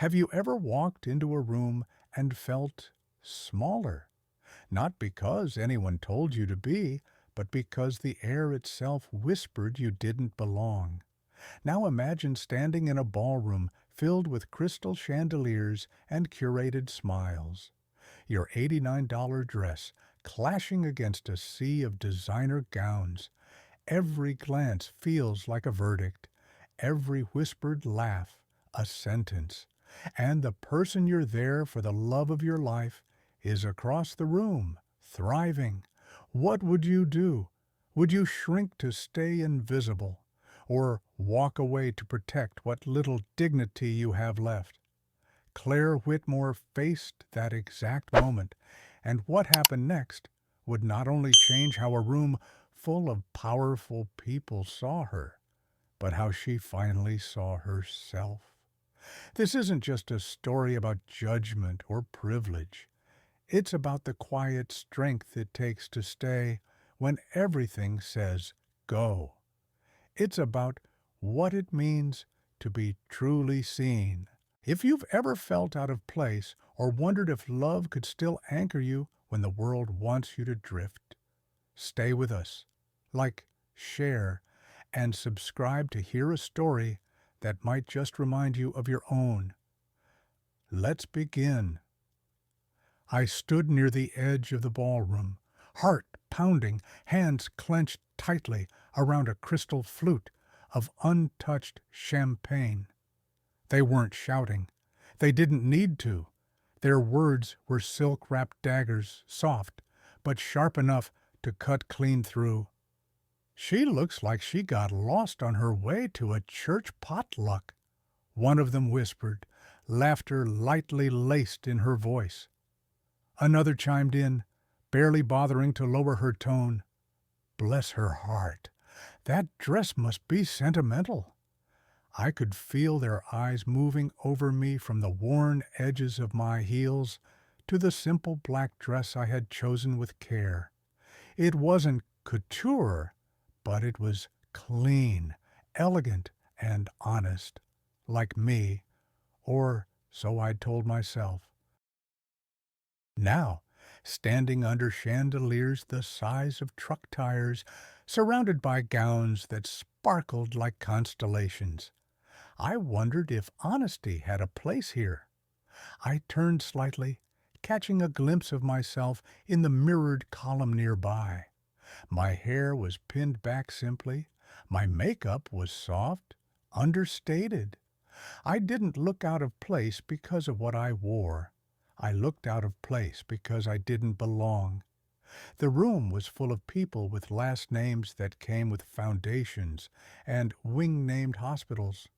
Have you ever walked into a room and felt smaller? Not because anyone told you to be, but because the air itself whispered you didn't belong. Now imagine standing in a ballroom filled with crystal chandeliers and curated smiles. Your $89 dress clashing against a sea of designer gowns. Every glance feels like a verdict, every whispered laugh a sentence. And the person you're there for the love of your life is across the room, thriving. What would you do? Would you shrink to stay invisible, or walk away to protect what little dignity you have left? Claire Whitmore faced that exact moment, and what happened next would not only change how a room full of powerful people saw her, but how she finally saw herself. This isn't just a story about judgment or privilege. It's about the quiet strength it takes to stay when everything says go. It's about what it means to be truly seen. If you've ever felt out of place or wondered if love could still anchor you when the world wants you to drift, stay with us. Like, share, and subscribe to hear a story that might just remind you of your own. Let's begin. I stood near the edge of the ballroom, heart pounding, hands clenched tightly around a crystal flute of untouched champagne. They weren't shouting. They didn't need to. Their words were silk-wrapped daggers, soft, but sharp enough to cut clean through. She looks like she got lost on her way to a church potluck, one of them whispered, laughter lightly laced in her voice. Another chimed in, barely bothering to lower her tone. Bless her heart. That dress must be sentimental. I could feel their eyes moving over me from the worn edges of my heels to the simple black dress I had chosen with care. It wasn't couture, but it was clean, elegant, and honest, like me, or so I'd told myself. Now, standing under chandeliers the size of truck tires, surrounded by gowns that sparkled like constellations, I wondered if honesty had a place here. I turned slightly, catching a glimpse of myself in the mirrored column nearby. My hair was pinned back simply. My makeup was soft, understated. I didn't look out of place because of what I wore. I looked out of place because I didn't belong. The room was full of people with last names that came with foundations and wing-named hospitals.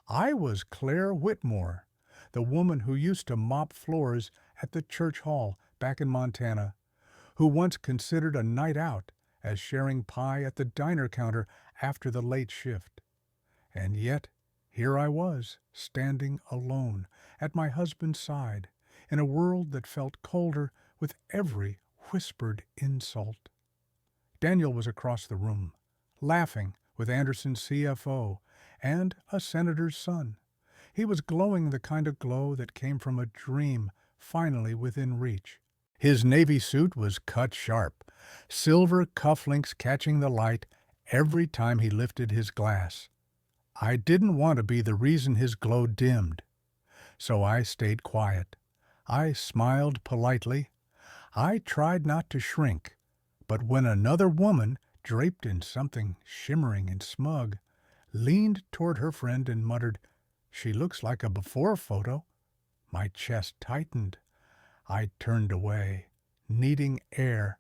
I was Claire Whitmore, the woman who used to mop floors at the church hall back in Montana, who once considered a night out as sharing pie at the diner counter after the late shift. And yet, here I was, standing alone, at my husband's side, in a world that felt colder with every whispered insult. Daniel was across the room, laughing with Anderson's CFO and a senator's son. He was glowing the kind of glow that came from a dream finally within reach. His navy suit was cut sharp, silver cufflinks catching the light every time he lifted his glass. I didn't want to be the reason his glow dimmed, so I stayed quiet. I smiled politely. I tried not to shrink, but when another woman, draped in something shimmering and smug, leaned toward her friend and muttered, "She looks like a before photo," my chest tightened. I turned away, needing air.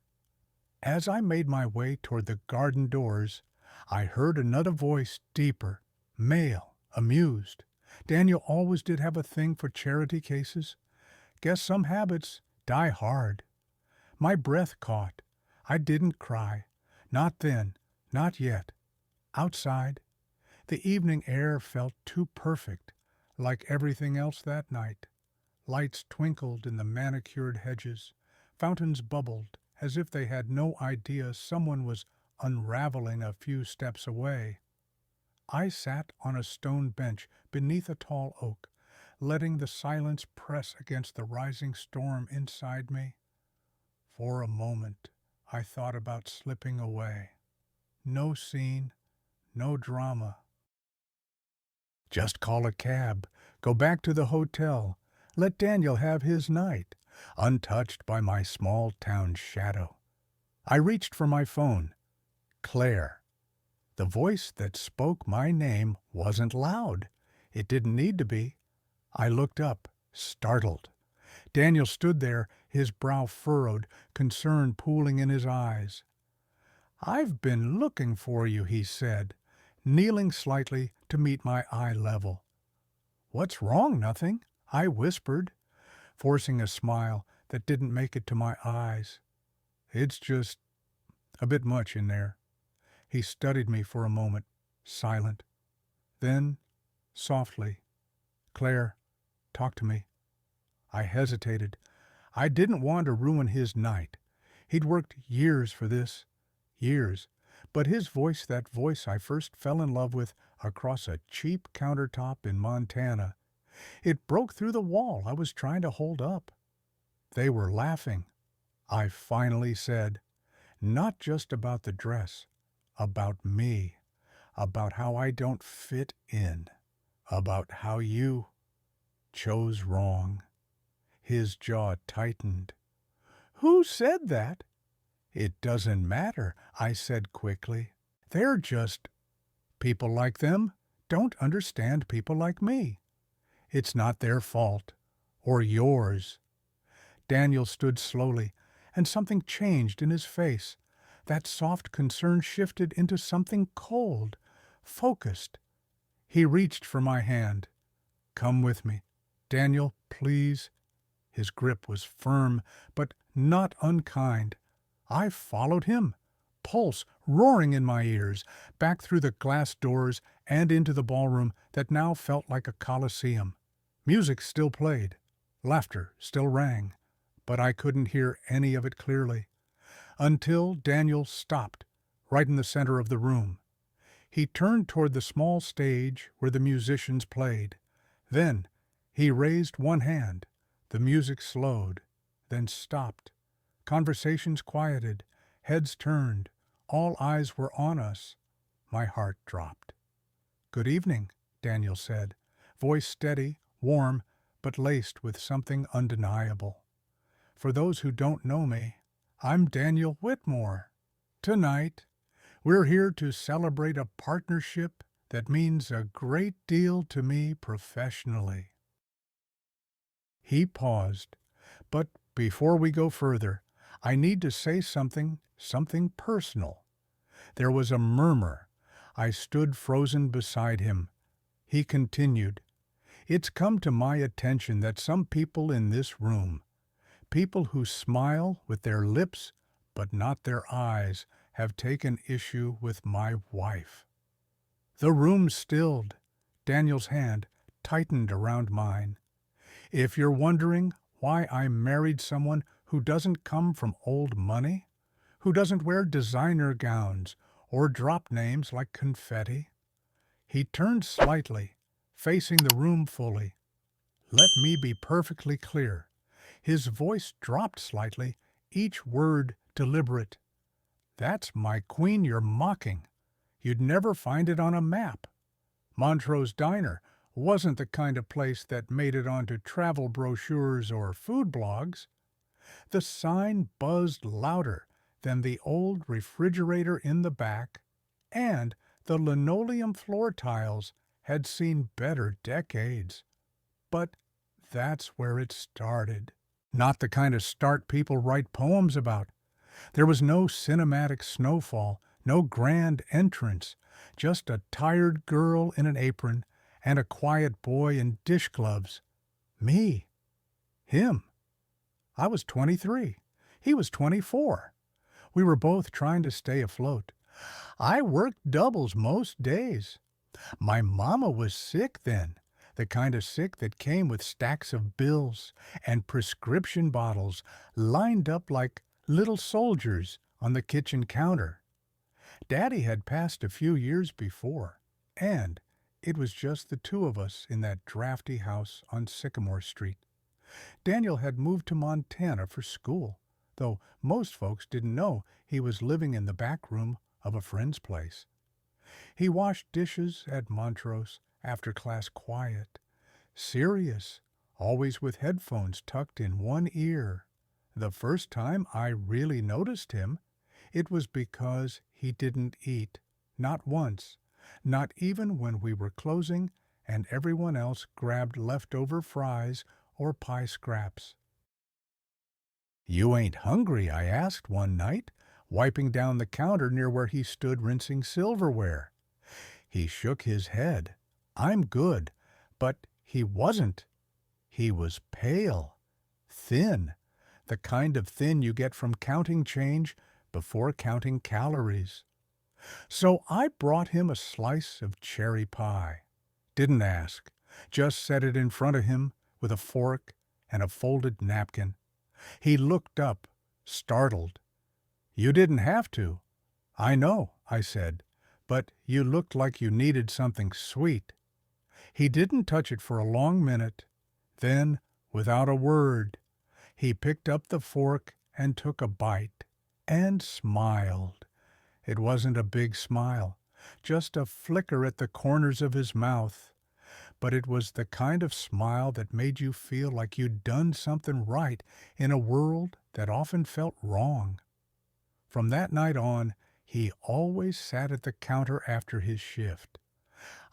As I made my way toward the garden doors, I heard another voice, deeper, male, amused. Daniel always did have a thing for charity cases. Guess some habits die hard. My breath caught. I didn't cry. Not then, not yet. Outside, the evening air felt too perfect, like everything else that night. Lights twinkled in the manicured hedges. Fountains bubbled as if they had no idea someone was unraveling a few steps away. I sat on a stone bench beneath a tall oak, letting the silence press against the rising storm inside me. For a moment, I thought about slipping away. No scene, no drama. Just call a cab, go back to the hotel, let Daniel have his night, untouched by my small town shadow. I reached for my phone. Claire. The voice that spoke my name wasn't loud. It didn't need to be. I looked up, startled. Daniel stood there, his brow furrowed, concern pooling in his eyes. "I've been looking for you," he said, kneeling slightly to meet my eye level. "What's wrong? Nothing," I whispered, forcing a smile that didn't make it to my eyes. "It's just a bit much in there." He studied me for a moment, silent. Then, softly, "Claire, talk to me." I hesitated. I didn't want to ruin his night. He'd worked years for this, years. But his voice, that voice I first fell in love with across a cheap countertop in Montana, it broke through the wall I was trying to hold up. They were laughing. I finally said, "Not just about the dress, about me, about how I don't fit in, about how you chose wrong." His jaw tightened. "Who said that?" "It doesn't matter," I said quickly. "They're just people like them don't understand people like me. It's not their fault, or yours." Daniel stood slowly, and something changed in his face. That soft concern shifted into something cold, focused. He reached for my hand. "Come with me. Daniel, please." His grip was firm, but not unkind. I followed him, pulse roaring in my ears, back through the glass doors and into the ballroom that now felt like a coliseum. Music still played. Laughter still rang. But I couldn't hear any of it clearly. Until Daniel stopped, right in the center of the room. He turned toward the small stage where the musicians played. Then he raised one hand. The music slowed, then stopped. Conversations quieted, heads turned, all eyes were on us. My heart dropped. "Good evening," Daniel said, voice steady, warm, but laced with something undeniable. "For those who don't know me, I'm Daniel Whitmore. Tonight, we're here to celebrate a partnership that means a great deal to me professionally." He paused. "But before we go further, I need to say something personal." There was a murmur. I stood frozen beside him. He continued, "It's come to my attention that some people in this room, people who smile with their lips but not their eyes, have taken issue with my wife." The room stilled. Daniel's hand tightened around mine. "If you're wondering why I married someone who doesn't come from old money, who doesn't wear designer gowns or drop names like confetti," he turned slightly, facing the room fully. "Let me be perfectly clear." His voice dropped slightly, each word deliberate. "That's my queen you're mocking. You'd never find it on a map. Montrose Diner wasn't the kind of place that made it onto travel brochures or food blogs." The sign buzzed louder than the old refrigerator in the back, and the linoleum floor tiles had seen better decades. But that's where it started. Not the kind of start people write poems about. There was no cinematic snowfall, no grand entrance, just a tired girl in an apron and a quiet boy in dish gloves. Me. Him. I was 23. He was 24. We were both trying to stay afloat. I worked doubles most days. My mama was sick then, the kind of sick that came with stacks of bills and prescription bottles lined up like little soldiers on the kitchen counter. Daddy had passed a few years before, and It was just the two of us in that drafty house on Sycamore Street. Daniel had moved to Montana for school, though most folks didn't know he was living in the back room of a friend's place. He washed dishes at Montrose after class quiet, serious, always with headphones tucked in one ear. The first time I really noticed him, it was because he didn't eat, not once, not even when we were closing and everyone else grabbed leftover fries or pie scraps. "You ain't hungry?" I asked one night, wiping down the counter near where he stood rinsing silverware. He shook his head. "I'm good." But he wasn't. He was pale, thin, the kind of thin you get from counting change before counting calories. So I brought him a slice of cherry pie. Didn't ask, just set it in front of him with a fork and a folded napkin. He looked up, startled. "You didn't have to." "I know," I said, "but you looked like you needed something sweet." He didn't touch it for a long minute. Then, without a word, he picked up the fork and took a bite, and smiled. It wasn't a big smile, just a flicker at the corners of his mouth, but it was the kind of smile that made you feel like you'd done something right in a world that often felt wrong. From that night on, he always sat at the counter after his shift.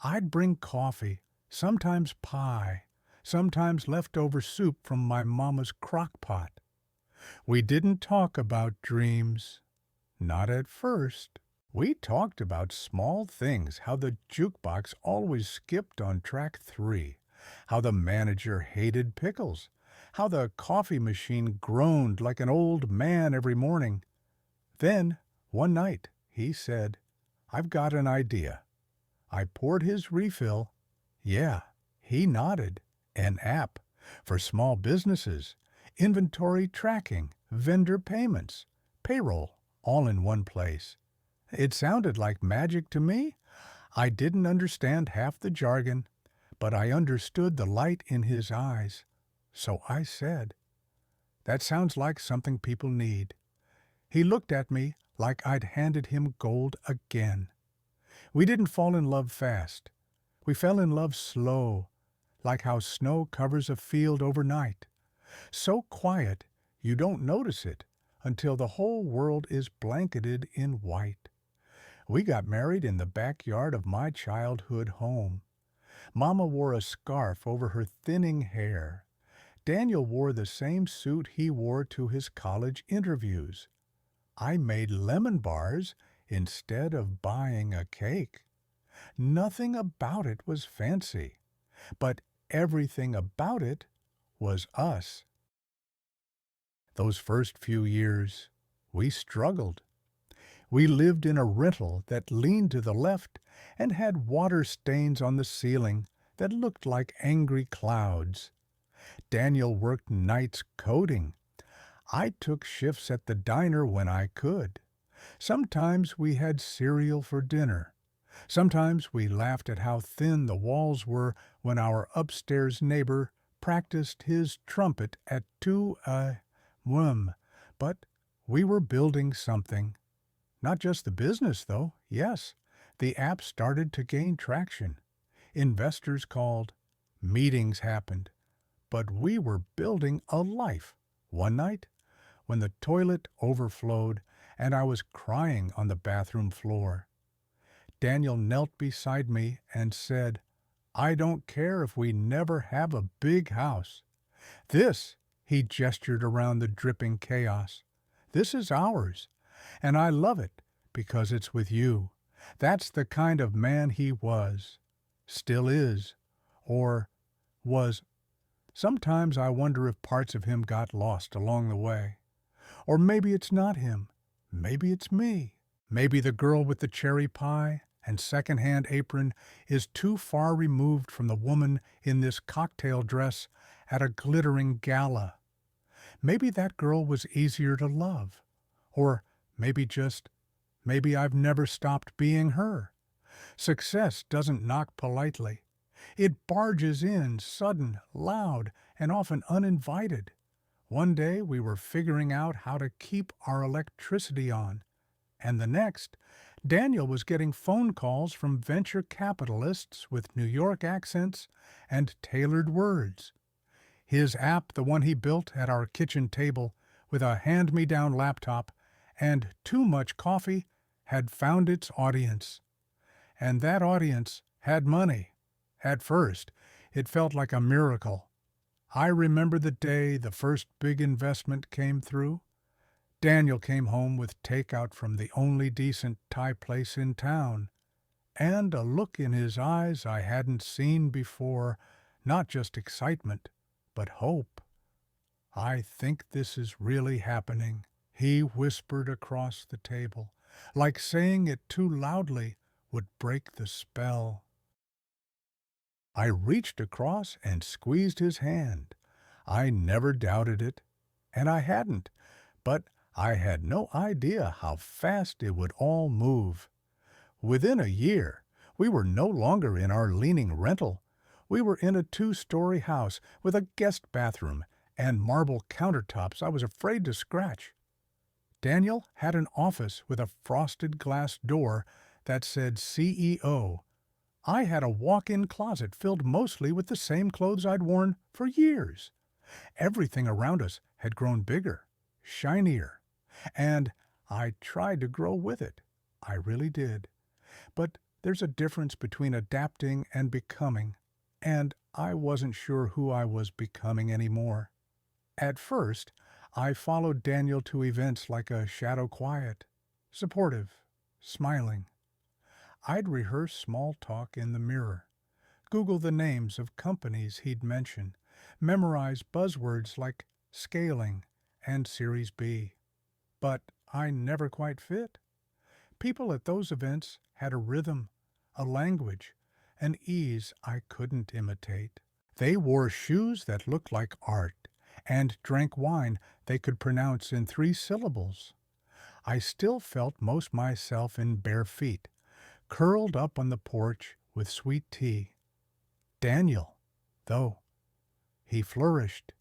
I'd bring coffee, sometimes pie, sometimes leftover soup from my mama's crock pot. We didn't talk about dreams. Not at first. We talked about small things, how the jukebox always skipped on track 3, how the manager hated pickles, how the coffee machine groaned like an old man every morning. Then, one night, he said, "I've got an idea." I poured his refill. Yeah, he nodded. An app for small businesses, inventory tracking, vendor payments, payroll, all in one place. It sounded like magic to me. I didn't understand half the jargon, but I understood the light in his eyes. So I said, "That sounds like something people need." He looked at me like I'd handed him gold again. We didn't fall in love fast. We fell in love slow, like how snow covers a field overnight. So quiet you don't notice it until the whole world is blanketed in white. We got married in the backyard of my childhood home. Mama wore a scarf over her thinning hair. Daniel wore the same suit he wore to his college interviews. I made lemon bars instead of buying a cake. Nothing about it was fancy, but everything about it was us. Those first few years, we struggled. We lived in a rental that leaned to the left and had water stains on the ceiling that looked like angry clouds. Daniel worked nights coding. I took shifts at the diner when I could. Sometimes we had cereal for dinner. Sometimes we laughed at how thin the walls were when our upstairs neighbor practiced his trumpet at 2 a.m. But we were building something. Not just the business, though. Yes, the app started to gain traction. Investors called. Meetings happened. But we were building a life. One night, when the toilet overflowed and I was crying on the bathroom floor, Daniel knelt beside me and said, "I don't care if we never have a big house. This," he gestured around the dripping chaos, "this is ours, and I love it because it's with you." That's the kind of man he was, still is, or was. Sometimes I wonder if parts of him got lost along the way. Or maybe it's not him. Maybe it's me. Maybe the girl with the cherry pie and second-hand apron is too far removed from the woman in this cocktail dress at a glittering gala. Maybe that girl was easier to love. Or maybe I've never stopped being her. Success doesn't knock politely. It barges in, sudden, loud, and often uninvited. One day we were figuring out how to keep our electricity on, and the next, Daniel was getting phone calls from venture capitalists with New York accents and tailored words. His app, the one he built at our kitchen table with a hand-me-down laptop and too much coffee, had found its audience. And that audience had money. At first, it felt like a miracle. I remember the day the first big investment came through. Daniel came home with takeout from the only decent Thai place in town, and a look in his eyes I hadn't seen before, not just excitement, but hope. "I think this is really happening," he whispered across the table, like saying it too loudly would break the spell. I reached across and squeezed his hand. I never doubted it, and I hadn't, but I had no idea how fast it would all move. Within a year, we were no longer in our leaning rental. We were in a 2-story house with a guest bathroom and marble countertops I was afraid to scratch. Daniel had an office with a frosted glass door that said CEO. I had a walk-in closet filled mostly with the same clothes I'd worn for years. Everything around us had grown bigger, shinier, and I tried to grow with it. I really did. But there's a difference between adapting and becoming, and I wasn't sure who I was becoming anymore. At first, I followed Daniel to events like a shadow quiet, supportive, smiling. I'd rehearse small talk in the mirror, Google the names of companies he'd mention, memorize buzzwords like scaling and Series B. But I never quite fit. People at those events had a rhythm, a language, an ease I couldn't imitate. They wore shoes that looked like art and drank wine they could pronounce in 3 syllables. I still felt most myself in bare feet, curled up on the porch with sweet tea. Daniel, though, he flourished.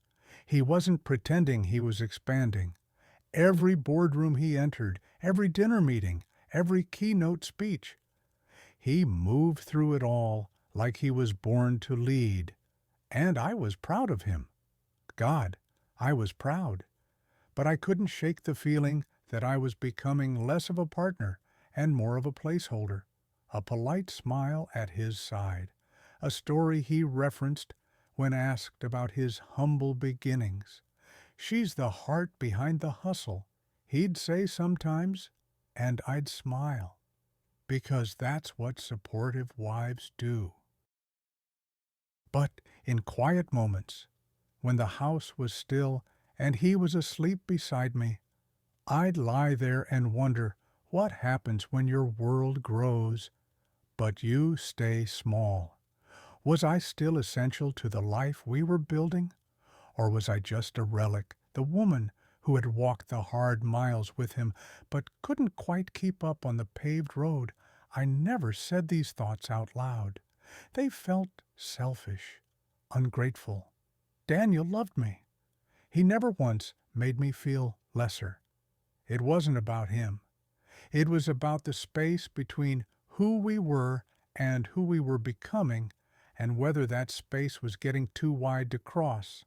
He wasn't pretending he was expanding. Every boardroom he entered, every dinner meeting, every keynote speech, he moved through it all like he was born to lead. And I was proud of him. God, I was proud. But I couldn't shake the feeling that I was becoming less of a partner and more of a placeholder, a polite smile at his side, a story he referenced when asked about his humble beginnings. "She's the heart behind the hustle," he'd say sometimes, and I'd smile, because that's what supportive wives do. But in quiet moments, when the house was still and he was asleep beside me, I'd lie there and wonder what happens when your world grows, but you stay small. Was I still essential to the life we were building? Or was I just a relic, the woman who had walked the hard miles with him but couldn't quite keep up on the paved road? I never said these thoughts out loud. They felt selfish, ungrateful. Daniel loved me. He never once made me feel lesser. It wasn't about him. It was about the space between who we were and who we were becoming, and whether that space was getting too wide to cross.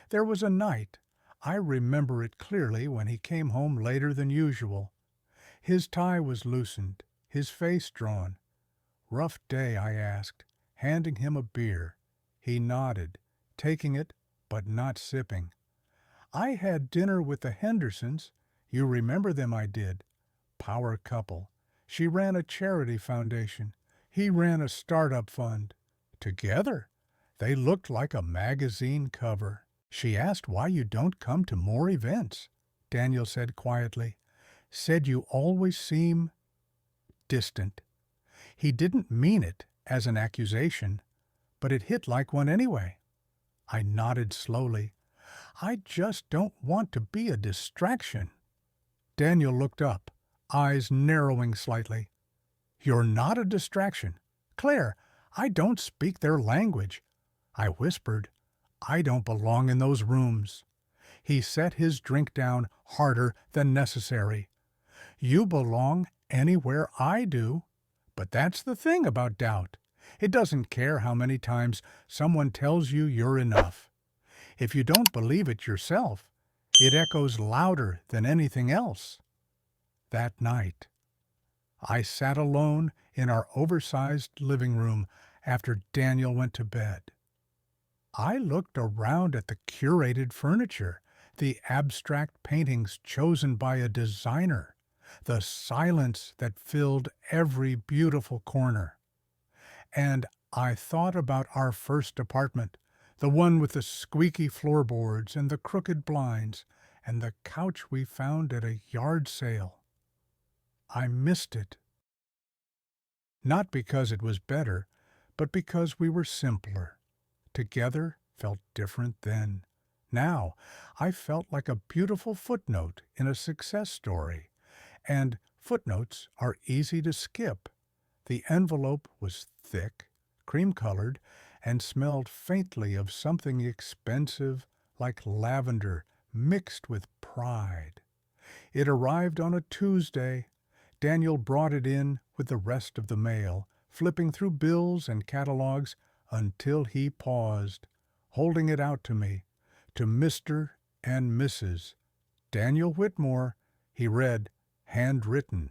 There was a night, I remember it clearly, when he came home later than usual. His tie was loosened, his face drawn. "Rough day?" I asked, handing him a beer. He nodded, taking it, but not sipping. "I had dinner with the Hendersons. You remember them?" I did. Power couple. She ran a charity foundation. He ran a startup fund. Together? They looked like a magazine cover. "She asked why you don't come to more events," Daniel said quietly. "Said you always seem distant." He didn't mean it as an accusation, but it hit like one anyway. I nodded slowly. "I just don't want to be a distraction." Daniel looked up, eyes narrowing slightly. You're not a distraction. Claire, I don't speak their language. I whispered, I don't belong in those rooms. He set his drink down harder than necessary. You belong anywhere I do. But that's the thing about doubt. It doesn't care how many times someone tells you you're enough. If you don't believe it yourself, it echoes louder than anything else. That night, I sat alone in our oversized living room after Daniel went to bed. I looked around at the curated furniture, the abstract paintings chosen by a designer, the silence that filled every beautiful corner. And I thought about our first apartment, the one with the squeaky floorboards and the crooked blinds, and the couch we found at a yard sale. I missed it. Not because it was better, but because we were simpler. Together felt different then. Now, I felt like a beautiful footnote in a success story, and footnotes are easy to skip. The envelope was thick, cream-colored, and smelled faintly of something expensive like lavender mixed with pride. It arrived on a Tuesday. Daniel brought it in with the rest of the mail, flipping through bills and catalogs until he paused, holding it out to me, to Mr. and Mrs. Daniel Whitmore. He read, handwritten.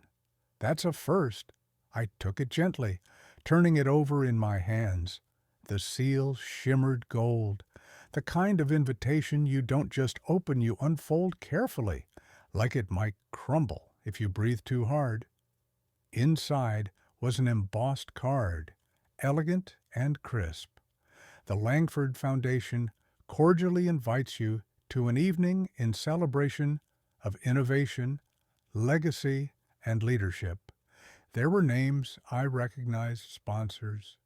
That's a first. I took it gently, turning it over in my hands. The seal shimmered gold, the kind of invitation you don't just open, you unfold carefully, like it might crumble if you breathe too hard. Inside was an embossed card, elegant and crisp. The Langford Foundation cordially invites you to an evening in celebration of innovation, legacy, and leadership. There were names I recognized, sponsors,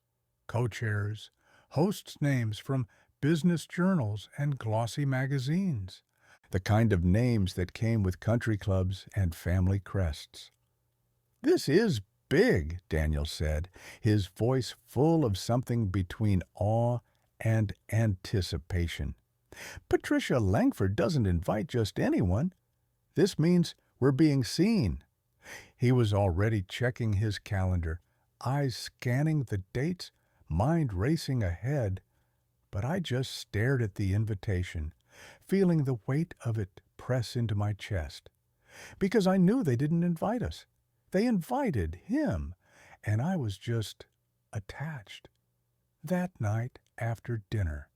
co-chairs, hosts' names from business journals and glossy magazines, the kind of names that came with country clubs and family crests. This is big, Daniel said, his voice full of something between awe and anticipation. Patricia Langford doesn't invite just anyone. This means we're being seen. He was already checking his calendar, eyes scanning the dates, mind racing ahead. But I just stared at the invitation, feeling the weight of it press into my chest. Because I knew they didn't invite us. They invited him, and I was just attached. That night, after dinner,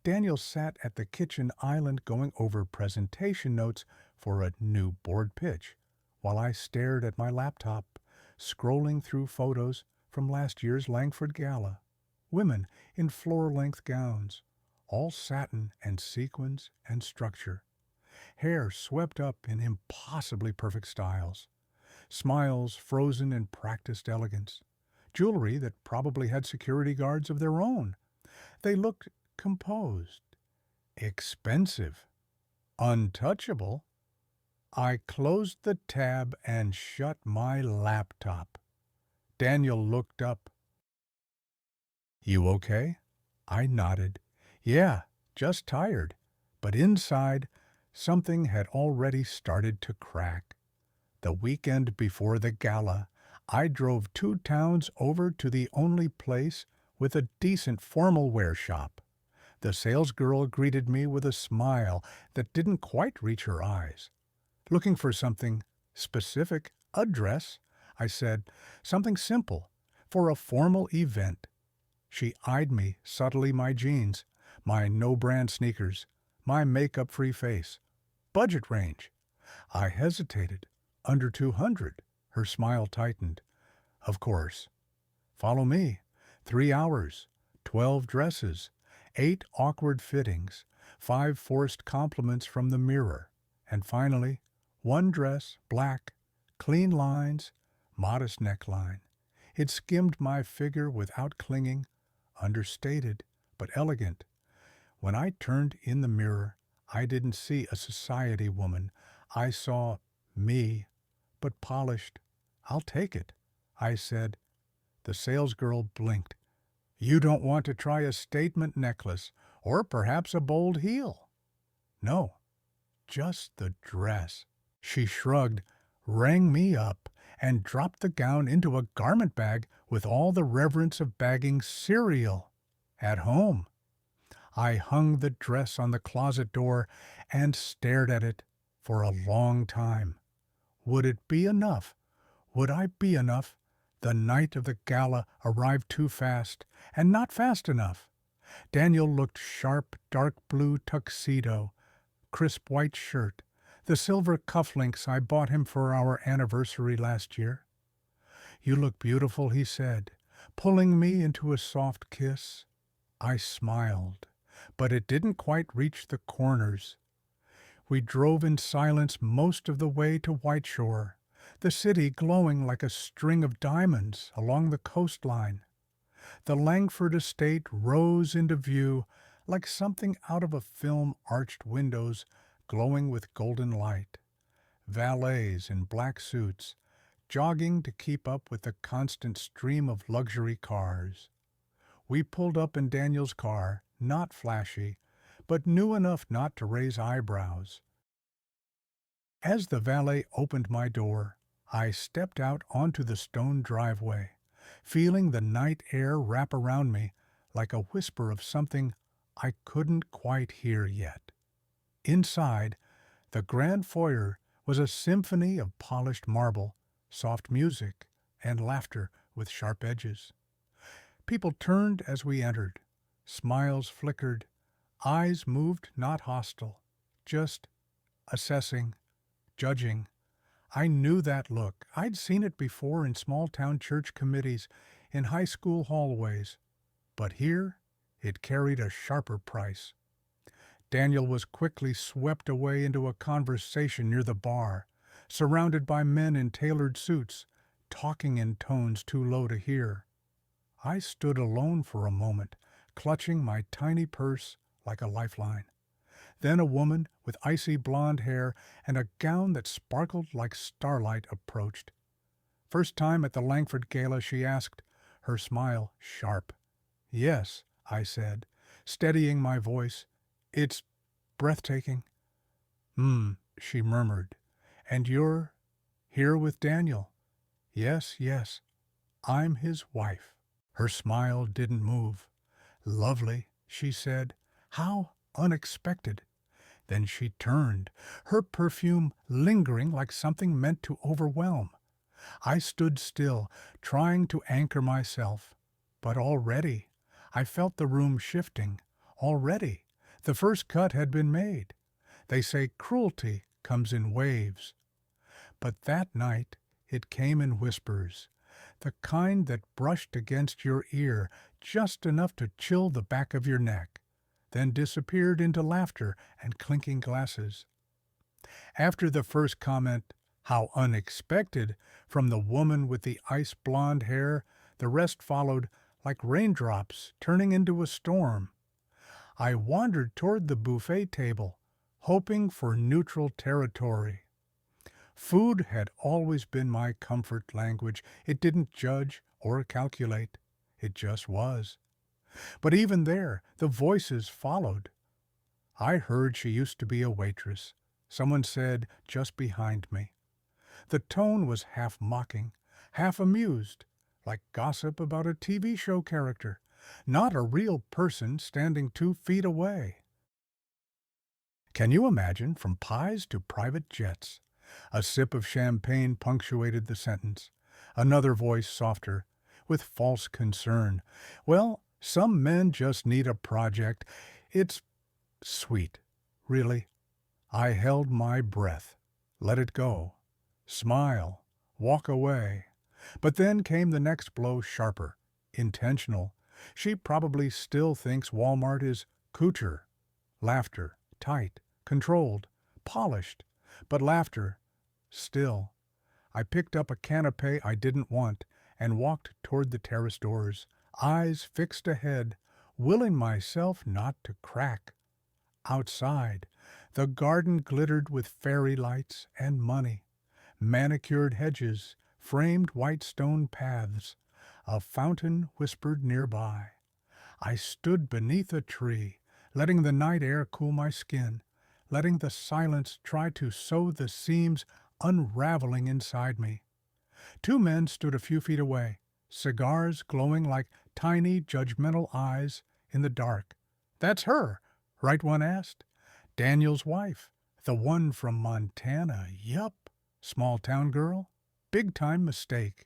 Daniel sat at the kitchen island going over presentation notes for a new board pitch, while I stared at my laptop, scrolling through photos from last year's Langford Gala. Women in floor-length gowns, all satin and sequins and structure. Hair swept up in impossibly perfect styles. Smiles frozen in practiced elegance. Jewelry that probably had security guards of their own. They looked composed, expensive, untouchable. I closed the tab and shut my laptop. Daniel looked up. You okay? I nodded. Yeah, just tired. But inside, something had already started to crack. The weekend before the gala, I drove 2 towns over to the only place with a decent formal wear shop. The salesgirl greeted me with a smile that didn't quite reach her eyes. Looking for something specific, a dress, I said, something simple, for a formal event. She eyed me subtly, my jeans, my no-brand sneakers, my makeup-free face. Budget range. I hesitated. Under 200. Her smile tightened. Of course. Follow me. 3 hours. 12 dresses. 8 awkward fittings. 5 forced compliments from the mirror. And finally, 1 dress, black, clean lines, modest neckline. It skimmed my figure without clinging, understated, but elegant. When I turned in the mirror, I didn't see a society woman. I saw me, but polished. I'll take it. I said. The salesgirl blinked. You don't want to try a statement necklace, or perhaps a bold heel? No, just the dress. She shrugged, rang me up, and dropped the gown into a garment bag with all the reverence of bagging cereal. At home. I hung the dress on the closet door and stared at it for a long time. Would it be enough? Would I be enough? The night of the gala arrived too fast, and not fast enough. Daniel looked sharp, dark blue tuxedo, crisp white shirt, the silver cufflinks I bought him for our anniversary last year. You look beautiful, he said, pulling me into a soft kiss. I smiled, but it didn't quite reach the corners. We drove in silence most of the way to Whiteshore, the city glowing like a string of diamonds along the coastline. The Langford estate rose into view like something out of a film, arched windows glowing with golden light. Valets in black suits, jogging to keep up with the constant stream of luxury cars. We pulled up in Daniel's car, not flashy, but new enough not to raise eyebrows. As the valet opened my door, I stepped out onto the stone driveway, feeling the night air wrap around me like a whisper of something I couldn't quite hear yet. Inside, the grand foyer was a symphony of polished marble, soft music, and laughter with sharp edges. People turned as we entered. Smiles flickered. Eyes moved not hostile, just assessing, judging. I knew that look. I'd seen it before in small-town church committees, in high school hallways. But here, it carried a sharper price. Daniel was quickly swept away into a conversation near the bar, surrounded by men in tailored suits, talking in tones too low to hear. I stood alone for a moment, clutching my tiny purse like a lifeline. Then a woman with icy blonde hair and a gown that sparkled like starlight approached. First time at the Langford Gala, she asked, her smile sharp. Yes, I said, steadying my voice. It's breathtaking. She murmured. And you're here with Daniel? Yes, yes. I'm his wife. Her smile didn't move. Lovely, she said. How unexpected. Then she turned, her perfume lingering like something meant to overwhelm. I stood still, trying to anchor myself. But already, I felt the room shifting. Already, the first cut had been made. They say cruelty comes in waves. But that night, it came in whispers, the kind that brushed against your ear just enough to chill the back of your neck, then disappeared into laughter and clinking glasses. After the first comment, how unexpected, from the woman with the ice blonde hair, the rest followed like raindrops turning into a storm. I wandered toward the buffet table, hoping for neutral territory. Food had always been my comfort language. It didn't judge or calculate. It just was. But even there, the voices followed. I heard she used to be a waitress, someone said just behind me. The tone was half mocking, half amused, like gossip about a TV show character, not a real person standing 2 feet away. Can you imagine, from pies to private jets? A sip of champagne punctuated the sentence. Another voice, softer, with false concern. Well, some men just need a project. It's sweet, really. I held my breath, let it go, smile, walk away. But then came the next blow, sharper, intentional. She probably still thinks Walmart is couture. Laughter, tight, controlled, polished, but laughter, still. I picked up a canapé I didn't want and walked toward the terrace doors, eyes fixed ahead, willing myself not to crack. Outside, the garden glittered with fairy lights and money, manicured hedges, framed white stone paths. A fountain whispered nearby. I stood beneath a tree, letting the night air cool my skin, letting the silence try to sew the seams unraveling inside me. Two men stood a few feet away, cigars glowing like tiny, judgmental eyes in the dark. "That's her," right one asked. "Daniel's wife, the one from Montana, yup. Small town girl? Big time mistake."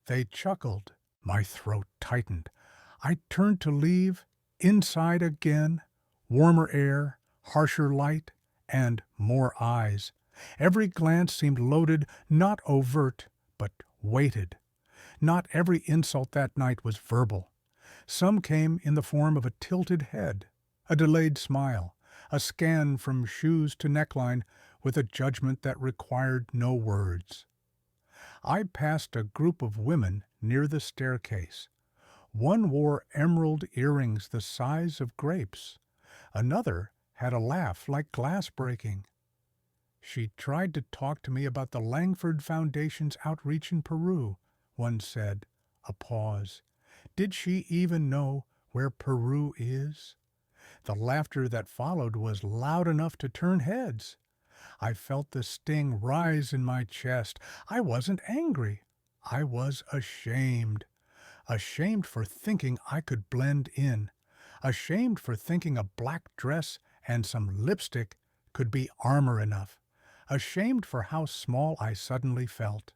They chuckled. My throat tightened. I turned to leave, inside again, warmer air, harsher light, and more eyes. Every glance seemed loaded, not overt, but weighted. Not every insult that night was verbal. Some came in the form of a tilted head, a delayed smile, a scan from shoes to neckline with a judgment that required no words. I passed a group of women near the staircase. One wore emerald earrings the size of grapes. Another had a laugh like glass breaking. "She tried to talk to me about the Langford Foundation's outreach in Peru," one said. A pause. Did she even know where Peru is? The laughter that followed was loud enough to turn heads. I felt the sting rise in my chest. I wasn't angry. I was ashamed. Ashamed for thinking I could blend in. Ashamed for thinking a black dress and some lipstick could be armor enough. Ashamed for how small I suddenly felt.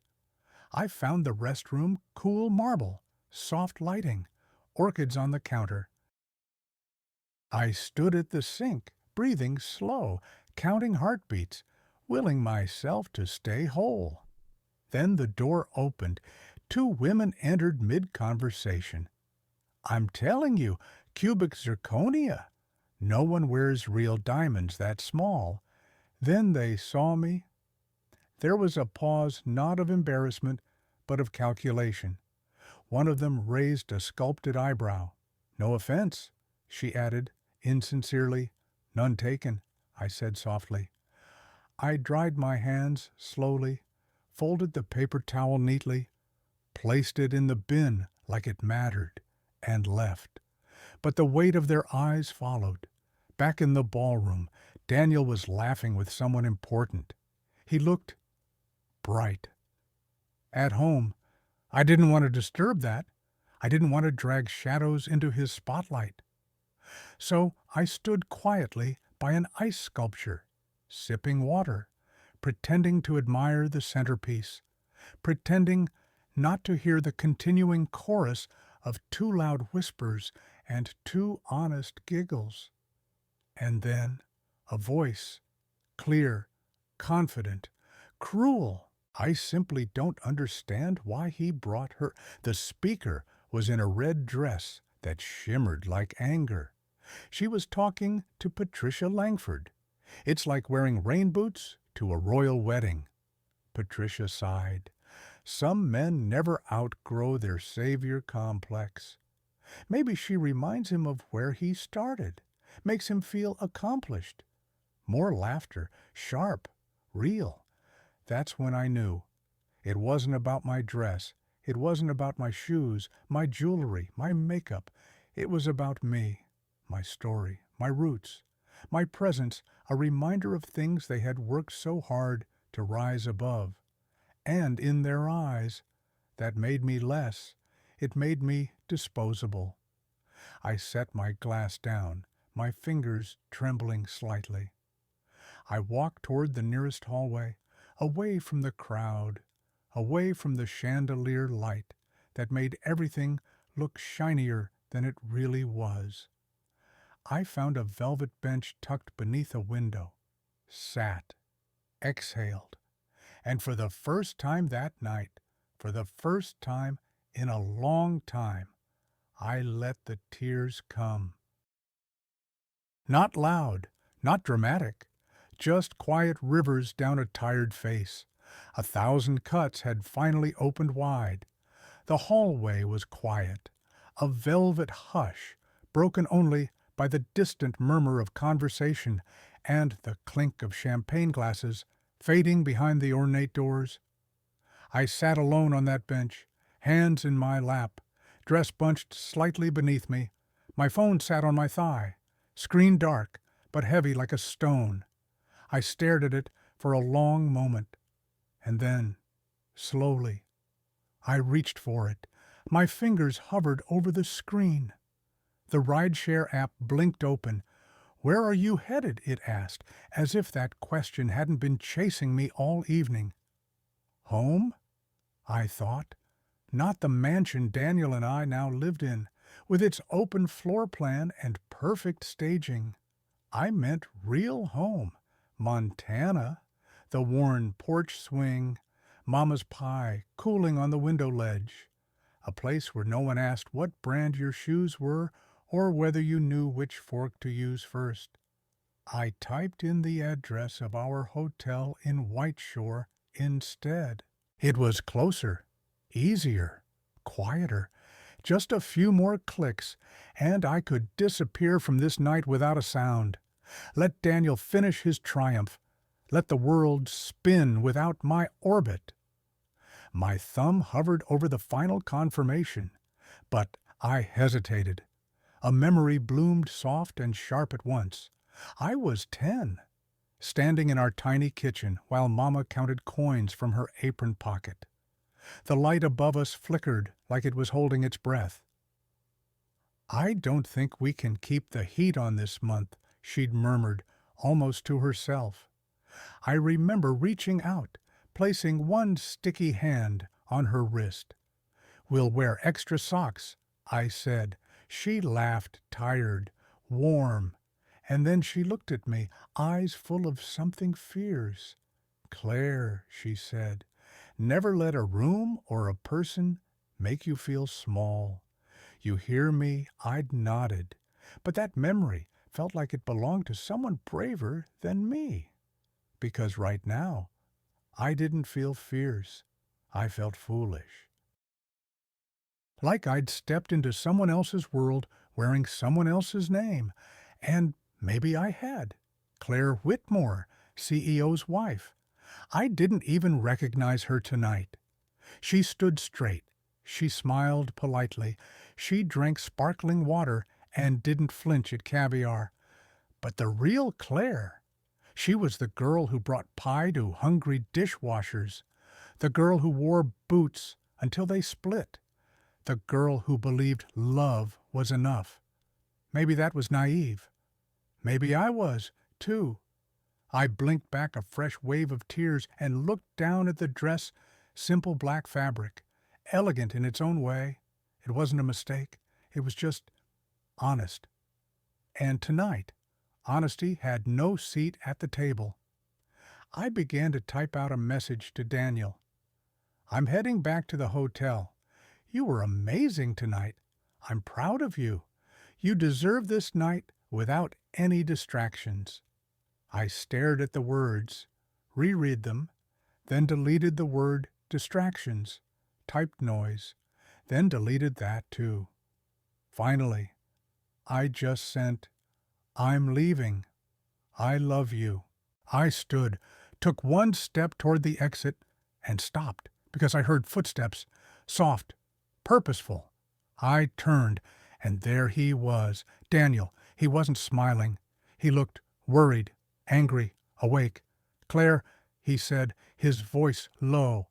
I found the restroom cool marble, soft lighting, orchids on the counter. I stood at the sink, breathing slow, counting heartbeats, willing myself to stay whole. Then the door opened. Two women entered mid-conversation. "I'm telling you, cubic zirconia. No one wears real diamonds that small." Then they saw me. There was a pause not of embarrassment, but of calculation. One of them raised a sculpted eyebrow. "No offense," she added, insincerely. "None taken," I said softly. I dried my hands slowly, folded the paper towel neatly, placed it in the bin like it mattered, and left. But the weight of their eyes followed. Back in the ballroom, Daniel was laughing with someone important. He looked bright. At home, I didn't want to disturb that. I didn't want to drag shadows into his spotlight. So I stood quietly by an ice sculpture, sipping water, pretending to admire the centerpiece, pretending not to hear the continuing chorus of two loud whispers and two honest giggles. And then a voice, clear, confident, cruel. "I simply don't understand why he brought her." The speaker was in a red dress that shimmered like anger. She was talking to Patricia Langford. It's like wearing rain boots to a royal wedding. Patricia sighed. Some men never outgrow their savior complex. Maybe she reminds him of where he started, makes him feel accomplished. More laughter, sharp, real. That's when I knew. It wasn't about my dress. It wasn't about my shoes, my jewelry, my makeup. It was about me, my story, my roots, my presence, a reminder of things they had worked so hard to rise above. And in their eyes, that made me less. It made me disposable. I set my glass down, my fingers trembling slightly. I walked toward the nearest hallway, away from the crowd, away from the chandelier light that made everything look shinier than it really was. I found a velvet bench tucked beneath a window, sat, exhaled, and for the first time that night, for the first time in a long time, I let the tears come. Not loud, not dramatic, just quiet rivers down a tired face. 1,000 cuts had finally opened wide. The hallway was quiet, a velvet hush, broken only by the distant murmur of conversation and the clink of champagne glasses fading behind the ornate doors. I sat alone on that bench, hands in my lap, dress bunched slightly beneath me. My phone sat on my thigh, screen dark, but heavy like a stone. I stared at it for a long moment, and then, slowly, I reached for it. My fingers hovered over the screen. The rideshare app blinked open. "Where are you headed?" it asked, as if that question hadn't been chasing me all evening. Home? I thought. Not the mansion Daniel and I now lived in, with its open floor plan and perfect staging. I meant real home. Montana. The worn porch swing, Mama's pie cooling on the window ledge. A place where no one asked what brand your shoes were or whether you knew which fork to use first. I typed in the address of our hotel in Whiteshore instead. It was closer, easier, quieter. Just a few more clicks, and I could disappear from this night without a sound. Let Daniel finish his triumph. Let the world spin without my orbit. My thumb hovered over the final confirmation, but I hesitated. A memory bloomed soft and sharp at once. I was 10, standing in our tiny kitchen while Mama counted coins from her apron pocket. The light above us flickered like it was holding its breath. "I don't think we can keep the heat on this month," she'd murmured, almost to herself. I remember reaching out, placing one sticky hand on her wrist. "We'll wear extra socks," I said. She laughed, tired, warm, and then she looked at me, eyes full of something fierce. "Claire," she said, "never let a room or a person make you feel small. You hear me?" I'd nodded, but that memory felt like it belonged to someone braver than me. Because right now, I didn't feel fierce. I felt foolish. Like I'd stepped into someone else's world wearing someone else's name. And maybe I had. Claire Whitmore, CEO's wife. I didn't even recognize her tonight. She stood straight. She smiled politely. She drank sparkling water and didn't flinch at caviar. But the real Claire, she was the girl who brought pie to hungry dishwashers, the girl who wore boots until they split, the girl who believed love was enough. Maybe that was naive. Maybe I was, too. I blinked back a fresh wave of tears and looked down at the dress, simple black fabric, elegant in its own way. It wasn't a mistake. It was just honest. And tonight, honesty had no seat at the table. I began to type out a message to Daniel. "I'm heading back to the hotel. You were amazing tonight. I'm proud of you. You deserve this night without any distractions." I stared at the words, reread them, then deleted the word distractions, typed noise, then deleted that too. Finally, I just sent, "I'm leaving. I love you." I stood, took one step toward the exit, and stopped because I heard footsteps, soft, purposeful. I turned, and there he was, Daniel. He wasn't smiling. He looked worried, angry, awake. "Claire," he said, his voice low.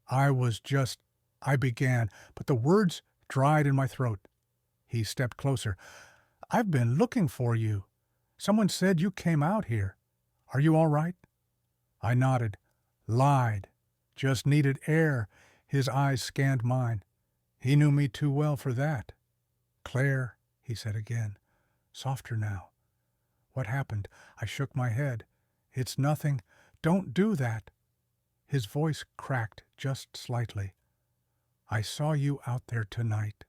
I began, but the words dried in my throat. He stepped closer. "I've been looking for you. Someone said you came out here. Are you all right?" I nodded. Lied. Just needed air. His eyes scanned mine. He knew me too well for that. "Claire," he said again, softer now. "What happened?" I shook my head. "It's nothing. Don't do that." His voice cracked just slightly. "I saw you out there tonight,"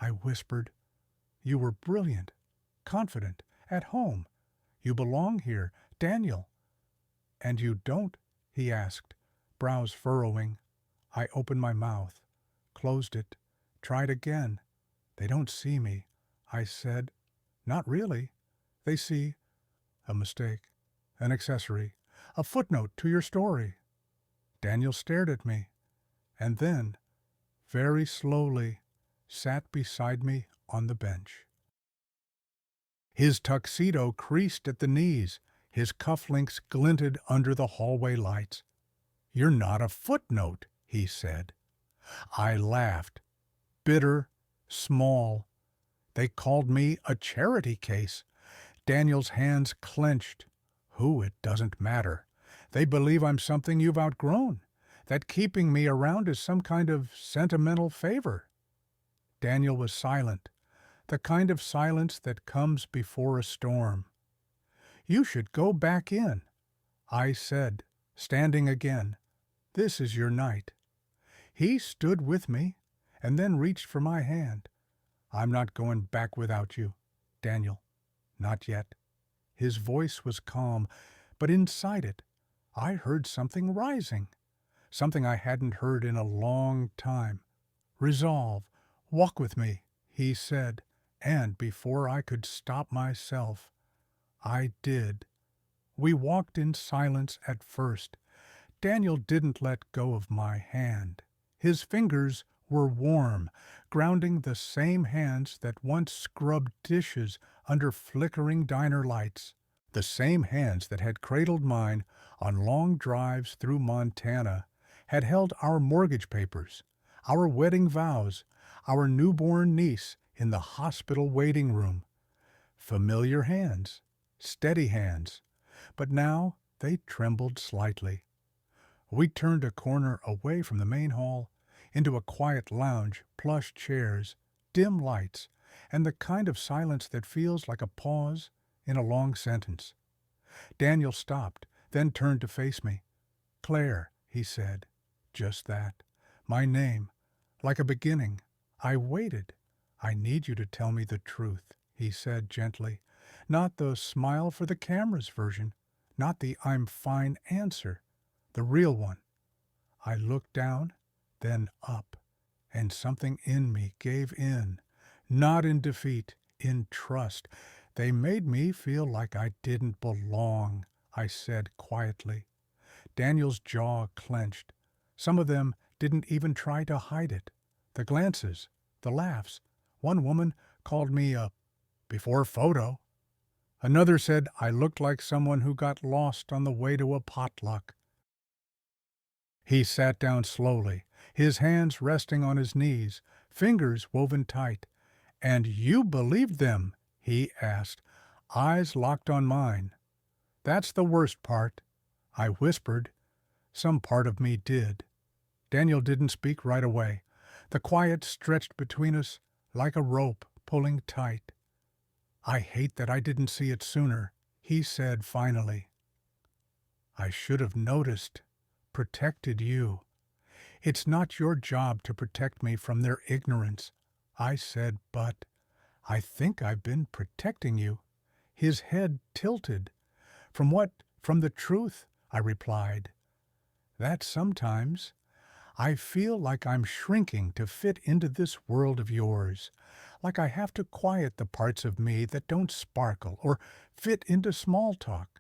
I whispered. "You were brilliant, confident, at home. You belong here, Daniel." "And you don't?" he asked, brows furrowing. I opened my mouth, closed it, tried again. "They don't see me," I said. "Not really. They see a mistake, an accessory, a footnote to your story." Daniel stared at me. and then, very slowly, sat beside me on the bench. His tuxedo creased at the knees, his cufflinks glinted under the hallway lights. "You're not a footnote," he said. I laughed. Bitter, small. They called me a charity case. Daniel's hands clenched. Who, it doesn't matter. They believe I'm something you've outgrown, that keeping me around is some kind of sentimental favor. Daniel was silent, the kind of silence that comes before a storm. "You should go back in," I said, standing again. "This is your night." He stood with me and then reached for my hand. "I'm not going back without you, Daniel. Not yet." His voice was calm, but inside it, I heard something rising, something I hadn't heard in a long time. "Resolve, walk with me," he said, and before I could stop myself, I did. We walked in silence at first. Daniel didn't let go of my hand. His fingers were warm, grounding the same hands that once scrubbed dishes under flickering diner lights, the same hands that had cradled mine on long drives through Montana, had held our mortgage papers, our wedding vows, our newborn niece in the hospital waiting room. Familiar hands, steady hands, but now they trembled slightly. We turned a corner away from the main hall into a quiet lounge, plush chairs, dim lights, and the kind of silence that feels like a pause in a long sentence. Daniel stopped, then turned to face me. "Claire," he said. Just that. My name. Like a beginning. I waited. "I need you to tell me the truth," he said gently. Not the smile for the cameras version, not the "I'm fine" answer, the real one. I looked down, then up, and something in me gave in, not in defeat, in trust. "They made me feel like I didn't belong," I said quietly. Daniel's jaw clenched. Some of them didn't even try to hide it. The glances, the laughs. One woman called me a before photo. Another said I looked like someone who got lost on the way to a potluck. He sat down slowly, his hands resting on his knees, fingers woven tight. "And you believed them?" he asked, eyes locked on mine. "That's the worst part," I whispered. Some part of me did. Daniel didn't speak right away. The quiet stretched between us like a rope pulling tight. "I hate that I didn't see it sooner," he said finally. "I should have noticed, protected you. It's not your job to protect me from their ignorance," I said, "but I think I've been protecting you." His head tilted. "From what? From the truth," I replied. "That sometimes I feel like I'm shrinking to fit into this world of yours, like I have to quiet the parts of me that don't sparkle or fit into small talk."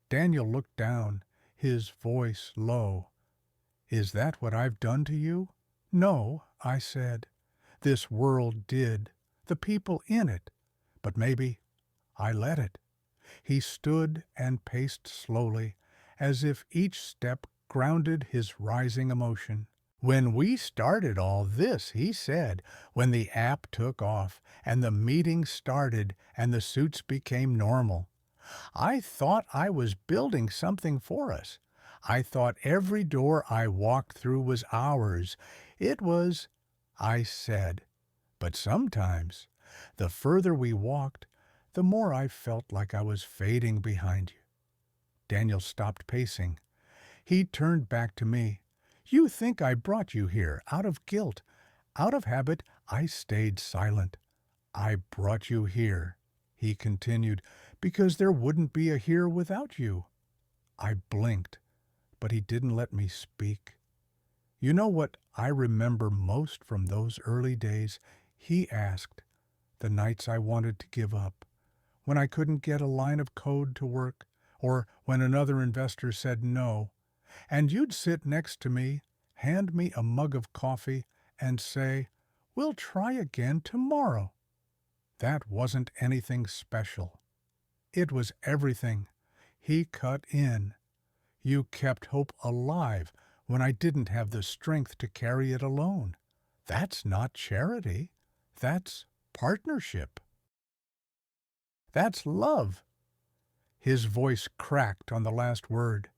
Daniel looked down, his voice low. "Is that what I've done to you?" "No," I said. "This world did, the people in it, but maybe I let it." He stood and paced slowly, as if each step grounded his rising emotion. "When we started all this," he said, "when the app took off and the meeting started and the suits became normal, I thought I was building something for us. I thought every door I walked through was ours. It was," I said. "But sometimes, the further we walked, the more I felt like I was fading behind you." Daniel stopped pacing. He turned back to me. "You think I brought you here out of guilt. Out of habit, I stayed silent. I brought you here," he continued, "because there wouldn't be a here without you." I blinked, but he didn't let me speak. "You know what I remember most from those early days?" he asked. "The nights I wanted to give up, when I couldn't get a line of code to work, or when another investor said no, and you'd sit next to me, hand me a mug of coffee, and say, "We'll try again tomorrow." That wasn't anything special. It was everything. He cut in. You kept hope alive when I didn't have the strength to carry it alone. That's not charity. That's partnership. That's love. His voice cracked on the last word.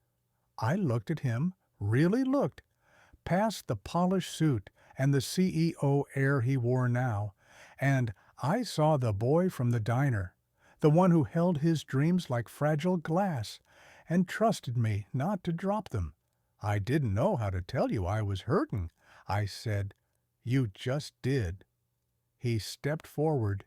I looked at him, really looked, past the polished suit and the CEO air he wore now, and I saw the boy from the diner, the one who held his dreams like fragile glass and trusted me not to drop them. I didn't know how to tell you I was hurting. I said, "You just did." He stepped forward.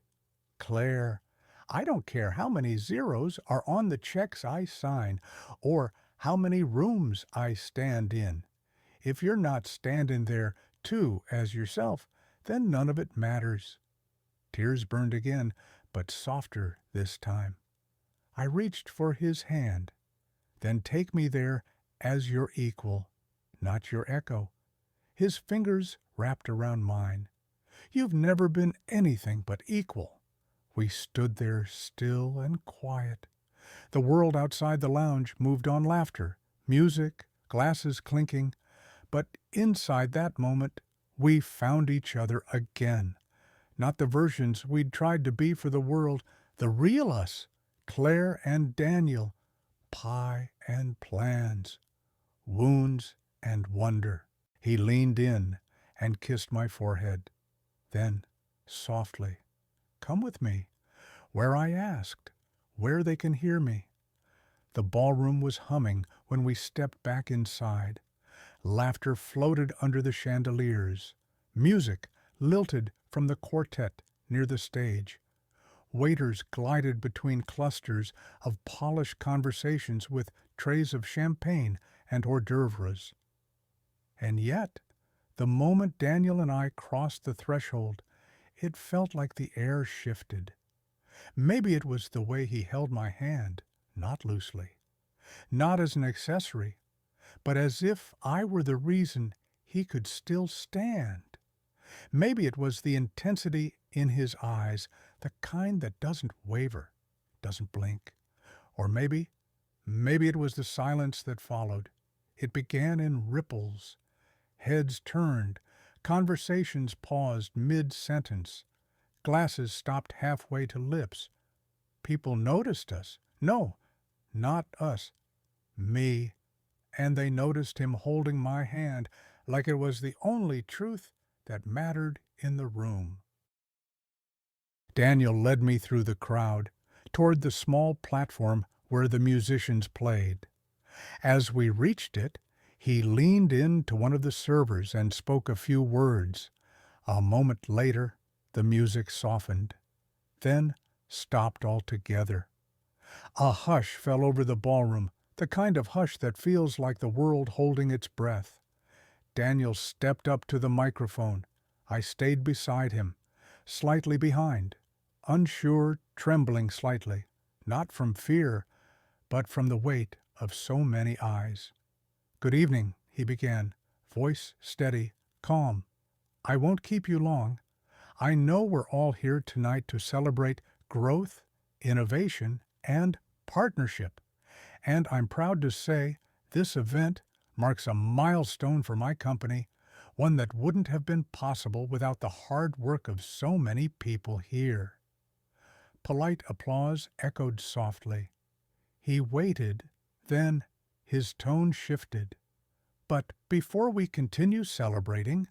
"Claire, I don't care how many zeros are on the checks I sign or how many rooms I stand in. If you're not standing there, too, as yourself, then none of it matters." Tears burned again, but softer this time. I reached for his hand. "Then take me there as your equal, not your echo." His fingers wrapped around mine. "You've never been anything but equal." We stood there still and quiet. The world outside the lounge moved on, laughter, music, glasses clinking. But inside that moment, we found each other again. Not the versions we'd tried to be for the world, the real us, Claire and Daniel, pie and plans, wounds and wonder. He leaned in and kissed my forehead. Then, softly, "Come with me, where I asked, where they can hear me." The ballroom was humming when we stepped back inside. Laughter floated under the chandeliers. Music lilted from the quartet near the stage. Waiters glided between clusters of polished conversations with trays of champagne and hors d'oeuvres. And yet, the moment Daniel and I crossed the threshold, it felt like the air shifted. Maybe it was the way he held my hand, not loosely, not as an accessory, but as if I were the reason he could still stand. Maybe it was the intensity in his eyes, the kind that doesn't waver, doesn't blink. Or maybe it was the silence that followed. It began in ripples. Heads turned, conversations paused mid-sentence, glasses stopped halfway to lips. People noticed us. No, not us. Me. And they noticed him holding my hand like it was the only truth that mattered in the room. Daniel led me through the crowd, toward the small platform where the musicians played. As we reached it, he leaned in to one of the servers and spoke a few words. A moment later, the music softened, then stopped altogether. A hush fell over the ballroom, the kind of hush that feels like the world holding its breath. Daniel stepped up to the microphone. I stayed beside him, slightly behind, unsure, trembling slightly, not from fear, but from the weight of so many eyes. "Good evening," he began, voice steady, calm. "I won't keep you long. I know we're all here tonight to celebrate growth, innovation, and partnership. And I'm proud to say this event marks a milestone for my company, one that wouldn't have been possible without the hard work of so many people here." Polite applause echoed softly. He waited, then his tone shifted. "But before we continue celebrating,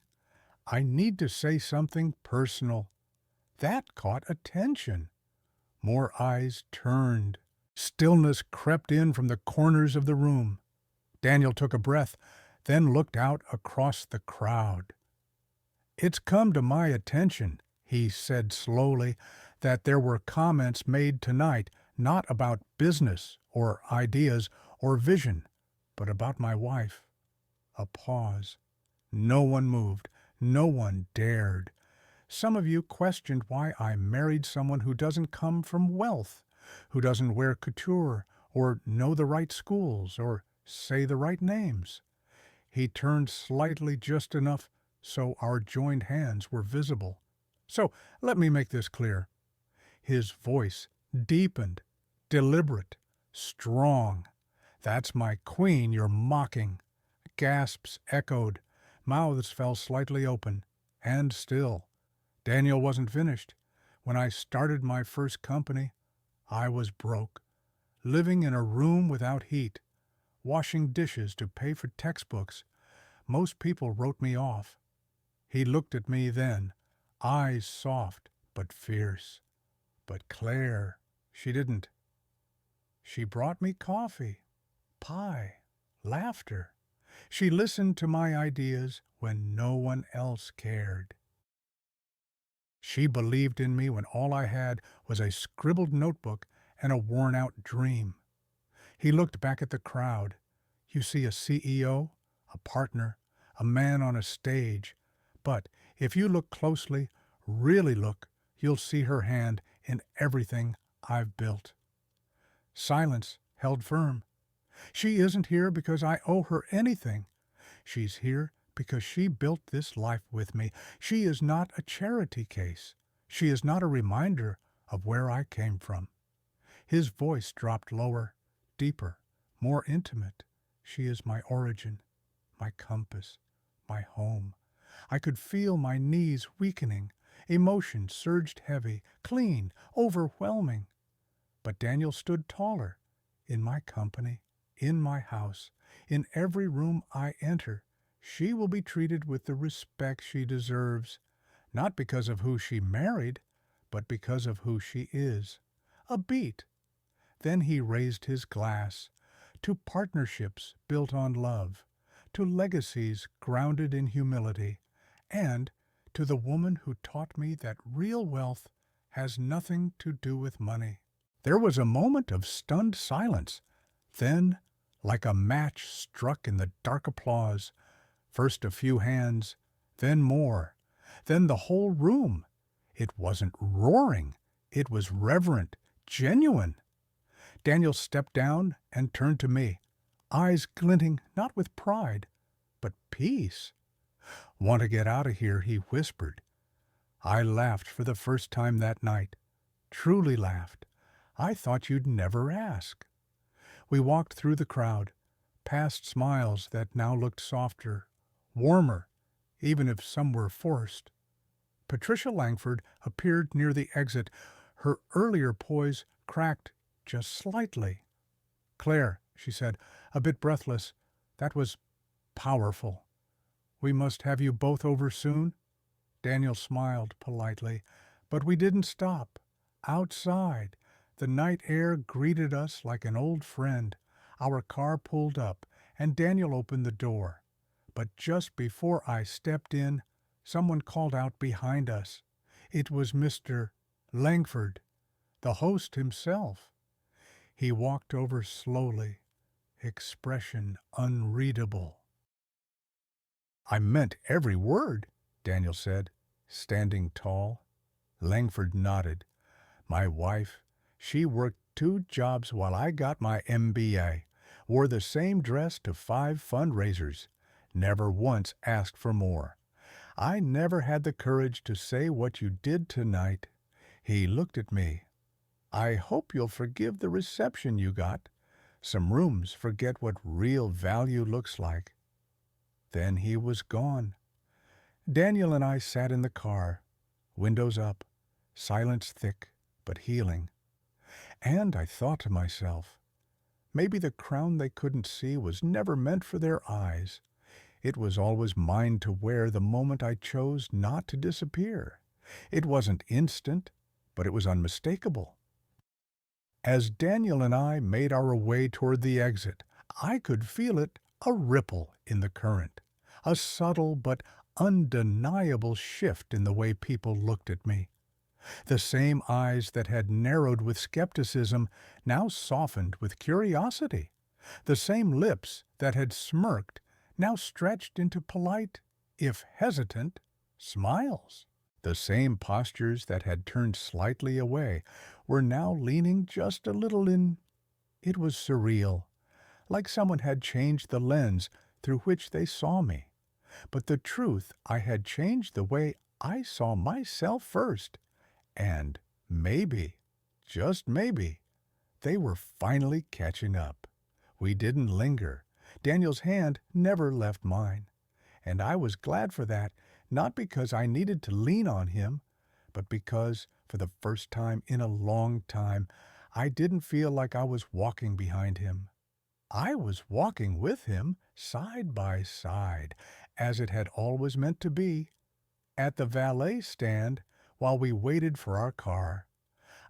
I need to say something personal." That caught attention. More eyes turned. Stillness crept in from the corners of the room. Daniel took a breath, then looked out across the crowd. "It's come to my attention," he said slowly, "that there were comments made tonight not about business or ideas or vision, but about my wife." A pause. No one moved. No one dared. Some of you questioned why I married someone who doesn't come from wealth, who doesn't wear couture, or know the right schools, or say the right names. He turned slightly just enough so our joined hands were visible. So let me make this clear. His voice deepened, deliberate, strong. "That's my queen you're mocking." Gasps echoed. Mouths fell slightly open. And still. Daniel wasn't finished. When I started my first company, I was broke, living in a room without heat, washing dishes to pay for textbooks. Most people wrote me off. He looked at me then, eyes soft but fierce. But Claire, she didn't. She brought me coffee, pie, laughter. She listened to my ideas when no one else cared. She believed in me when all I had was a scribbled notebook and a worn-out dream. He looked back at the crowd. You see a CEO, a partner, a man on a stage. But if you look closely, really look, you'll see her hand in everything I've built. Silence held firm. She isn't here because I owe her anything. She's here because she built this life with me. She is not a charity case. She is not a reminder of where I came from. His voice dropped lower, deeper, more intimate. She is my origin, my compass, my home. I could feel my knees weakening. Emotion surged heavy, clean, overwhelming. But Daniel stood taller, in my company, in my house, in every room I enter. She will be treated with the respect she deserves, not because of who she married, but because of who she is. A beat. Then he raised his glass to partnerships built on love, to legacies grounded in humility, and to the woman who taught me that real wealth has nothing to do with money. There was a moment of stunned silence. Then, like a match struck in the dark applause, first a few hands, then more, then the whole room. It wasn't roaring. It was reverent, genuine. Daniel stepped down and turned to me, eyes glinting not with pride, but peace. "Want to get out of here," he whispered. I laughed for the first time that night. Truly laughed. I thought you'd never ask. We walked through the crowd, past smiles that now looked softer, warmer, even if some were forced. Patricia Langford appeared near the exit. Her earlier poise cracked just slightly. "Claire," she said, a bit breathless, "that was powerful. We must have you both over soon." Daniel smiled politely, but we didn't stop. Outside, the night air greeted us like an old friend. Our car pulled up, and Daniel opened the door. But just before I stepped in, someone called out behind us. It was Mr. Langford, the host himself. He walked over slowly, expression unreadable. "I meant every word," Daniel said, standing tall. Langford nodded. "My wife, she worked 2 jobs while I got my MBA, wore the same dress to 5 fundraisers, never once asked for more. I never had the courage to say what you did tonight." He looked at me. "I hope you'll forgive the reception you got. Some rooms forget what real value looks like." Then he was gone. Daniel and I sat in the car, windows up, silence thick but healing. And I thought to myself, maybe the crown they couldn't see was never meant for their eyes. It was always mine to wear the moment I chose not to disappear. It wasn't instant, but it was unmistakable. As Daniel and I made our way toward the exit, I could feel it, a ripple in the current, a subtle but undeniable shift in the way people looked at me. The same eyes that had narrowed with skepticism now softened with curiosity. The same lips that had smirked now stretched into polite, if hesitant, smiles. The same postures that had turned slightly away were now leaning just a little in. It was surreal, like someone had changed the lens through which they saw me. But the truth, I had changed the way I saw myself first. And maybe, just maybe, they were finally catching up. We didn't linger. Daniel's hand never left mine. And I was glad for that, not because I needed to lean on him, but because, for the first time in a long time, I didn't feel like I was walking behind him. I was walking with him, side by side, as it had always meant to be, at the valet stand while we waited for our car.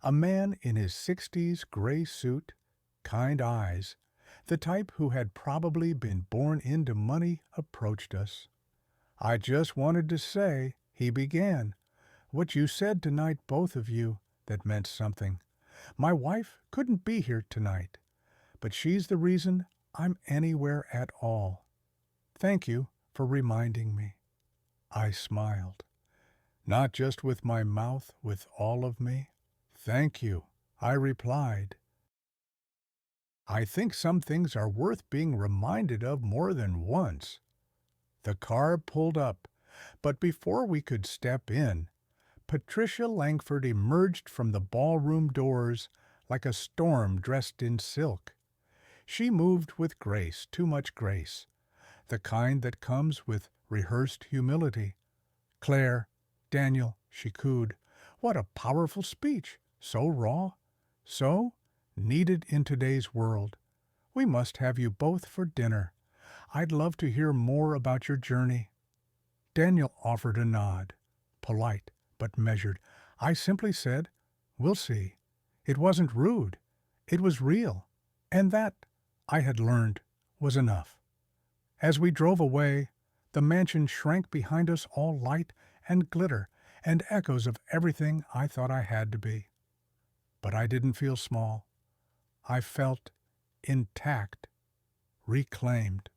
A man in his 60s gray suit, kind eyes, the type who had probably been born into money, approached us. "I just wanted to say," he began, "what you said tonight, both of you, that meant something. My wife couldn't be here tonight, but she's the reason I'm anywhere at all. Thank you for reminding me." I smiled. Not just with my mouth, with all of me. "Thank you," I replied. I think some things are worth being reminded of more than once. The car pulled up, but before we could step in, Patricia Langford emerged from the ballroom doors like a storm dressed in silk. She moved with grace, too much grace, the kind that comes with rehearsed humility. "Claire, Daniel," she cooed, "what a powerful speech, so raw, so needed in today's world. We must have you both for dinner. I'd love to hear more about your journey." Daniel offered a nod, polite but measured. I simply said, "We'll see." It wasn't rude. It was real. And that, I had learned, was enough. As we drove away, the mansion shrank behind us, all light and glitter and echoes of everything I thought I had to be. But I didn't feel small. I felt intact, reclaimed.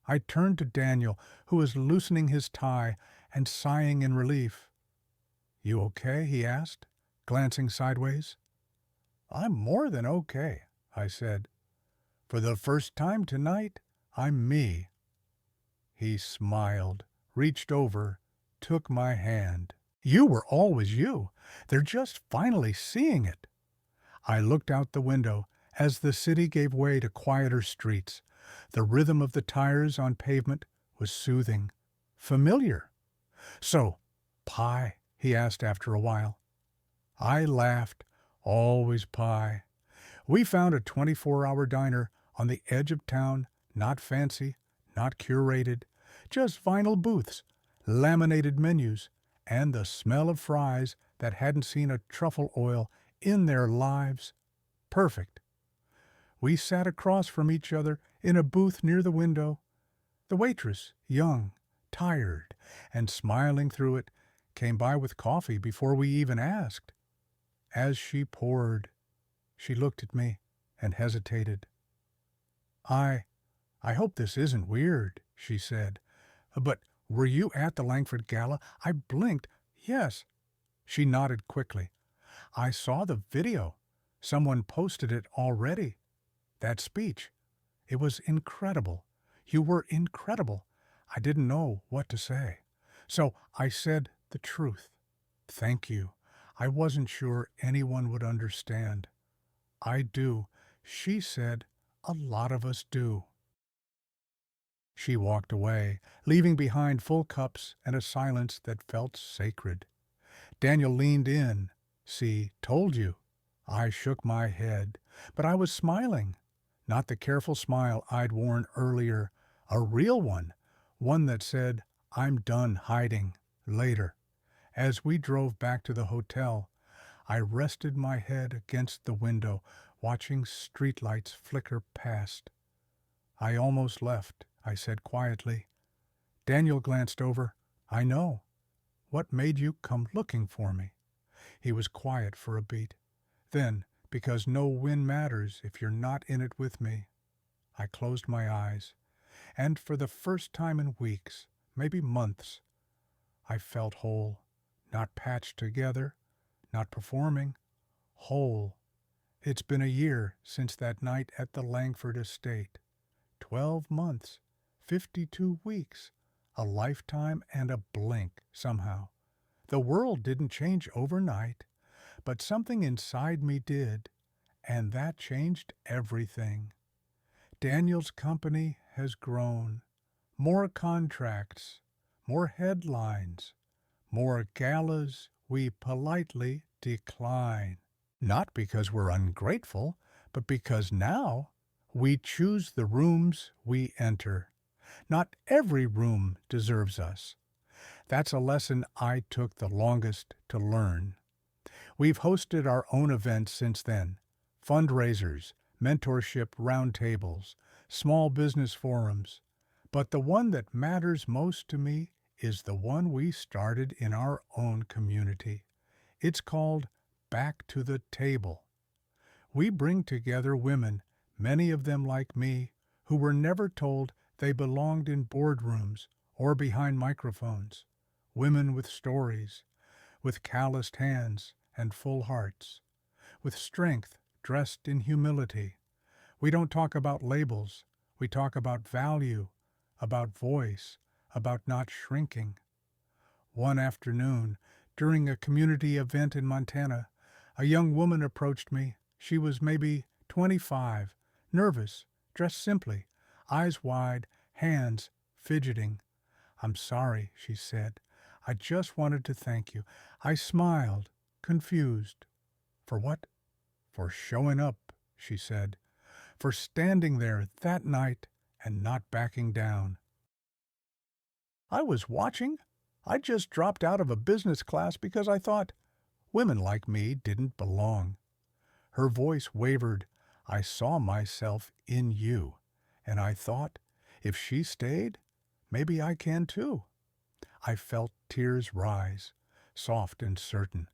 I turned to Daniel, who was loosening his tie and sighing in relief. "You okay?" he asked, glancing sideways. "I'm more than okay," I said. "For the first time tonight, I'm me." He smiled, reached over, took my hand. "You were always you. They're just finally seeing it." I looked out the window as the city gave way to quieter streets. The rhythm of the tires on pavement was soothing, familiar. "So, pie?" he asked after a while. I laughed. "Always pie." We found a 24-hour diner on the edge of town, not fancy, not curated, just vinyl booths, laminated menus, and the smell of fries that hadn't seen a truffle oil in their lives. Perfect. We sat across from each other in a booth near the window. The waitress, young, tired, and smiling through it, came by with coffee before we even asked. As she poured, she looked at me and hesitated. I hope this isn't weird," she said. "But were you at the Langford Gala?" I blinked. "Yes." She nodded quickly. "I saw the video. Someone posted it already. That speech. It was incredible. You were incredible. I didn't know what to say. So I said the truth. Thank you. I wasn't sure anyone would understand." "I do," she said. "A lot of us do." She walked away, leaving behind full cups and a silence that felt sacred. Daniel leaned in. "See, told you." I shook my head, but I was smiling. Not the careful smile I'd worn earlier, a real one that said, "I'm done hiding, later." As we drove back to the hotel, I rested my head against the window, watching streetlights flicker past. "I almost left," I said quietly. Daniel glanced over. "I know. What made you come looking for me?" He was quiet for a beat. Then, because no win matters if you're not in it with me, I closed my eyes, and for the first time in weeks, maybe months, I felt whole, not patched together, not performing, whole. It's been a year since that night at the Langford estate. 12 months. 52 weeks, a lifetime and a blink somehow. The world didn't change overnight, but something inside me did, and that changed everything. Daniel's company has grown. More contracts, more headlines, more galas we politely decline. Not because we're ungrateful, but because now we choose the rooms we enter. Not every room deserves us. That's a lesson I took the longest to learn. We've hosted our own events since then. Fundraisers, mentorship roundtables, small business forums. But the one that matters most to me is the one we started in our own community. It's called Back to the Table. We bring together women, many of them like me, who were never told they belonged in boardrooms or behind microphones. Women with stories, with calloused hands and full hearts, with strength dressed in humility. We don't talk about labels. We talk about value, about voice, about not shrinking. One afternoon, during a community event in Montana, a young woman approached me. She was maybe 25, nervous, dressed simply, eyes wide, hands fidgeting. "I'm sorry," she said. "I just wanted to thank you." I smiled, confused. "For what?" "For showing up," she said. "For standing there that night and not backing down." I was watching. I just dropped out of a business class because I thought women like me didn't belong. Her voice wavered. "I saw myself in you, and I thought, if she stayed, maybe I can too." I felt tears rise, soft and certain,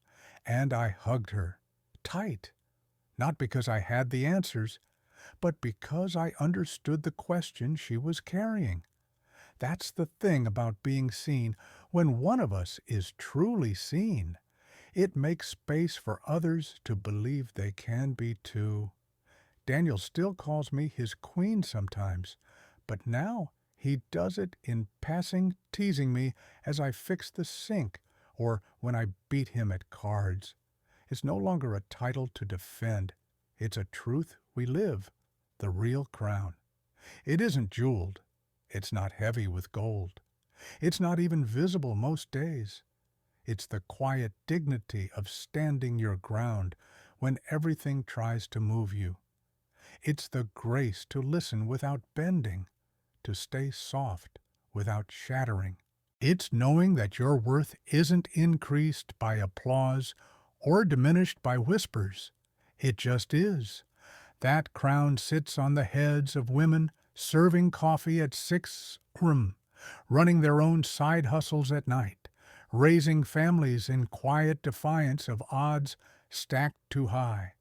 and I hugged her, tight, not because I had the answers, but because I understood the question she was carrying. That's the thing about being seen. When one of us is truly seen, it makes space for others to believe they can be too. Daniel still calls me his queen sometimes, but now he does it in passing, teasing me as I fix the sink or when I beat him at cards. It's no longer a title to defend. It's a truth we live, the real crown. It isn't jeweled. It's not heavy with gold. It's not even visible most days. It's the quiet dignity of standing your ground when everything tries to move you. It's the grace to listen without bending, to stay soft without shattering. It's knowing that your worth isn't increased by applause or diminished by whispers. It just is. That crown sits on the heads of women serving coffee at 6 running their own side hustles at night, raising families in quiet defiance of odds stacked too high.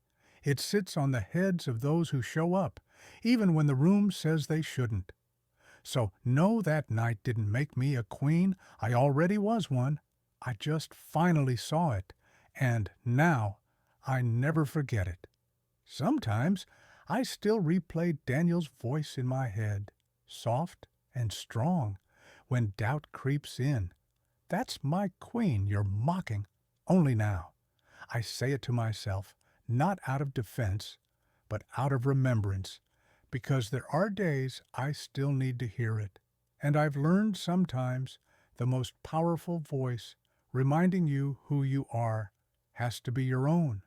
It sits on the heads of those who show up, even when the room says they shouldn't. So no, that night didn't make me a queen. I already was one. I just finally saw it, and now I never forget it. Sometimes I still replay Daniel's voice in my head, soft and strong, when doubt creeps in. "That's my queen you're mocking, only now." I say it to myself, not out of defense, but out of remembrance, because there are days I still need to hear it. And I've learned sometimes the most powerful voice reminding you who you are has to be your own.